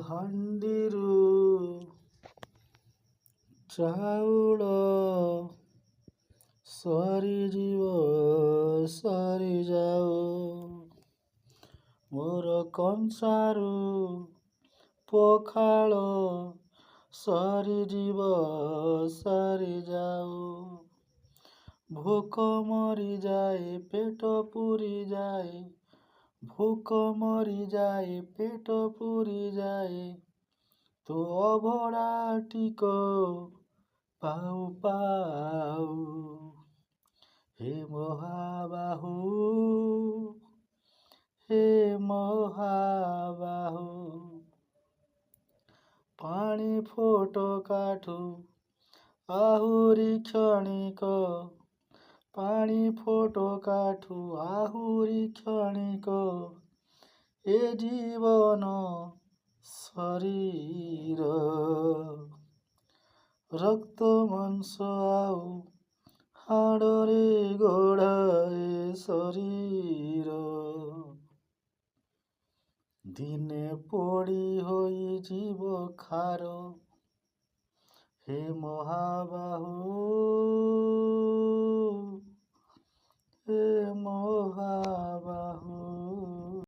ହାଣ୍ଡିରୁ ଚାଉଳ ସରିଯିବ ସରିଯାଉ, ମୋର କଂସାରୁ ପଖାଳ ସରିଯିବ ସରିଯାଉ। ଭୋକ ମରିଯାଏ ପେଟ ପୁରିଯାଏ, ଭୋକ ମରିଯାଏ ପେଟ ପୁରିଯାଏ, ତୋ ଅଭଡ଼ା ଟିକ ପାଉ ପାଉ। ହେ ମହାବାହୁ, ହେ ମହାବାହୁ, ପାଣି ଫୋଟକାଠୁ ଆହୁରି କ୍ଷଣିକ, ପାଣି ଫୋଟକାଠୁ ଆହୁରି କ୍ଷଣିକ, ଏ ଜୀବନ ଶରୀର। ରକ୍ତ ମାଂସ ଆଉ ହାଡ଼ରେ ଗଢ଼ା ଏ ଶରୀର, ଦିନେ ପୋଡ଼ି ହୋଇଯିବ ଖାର। ହେ ମହାବାହୁ।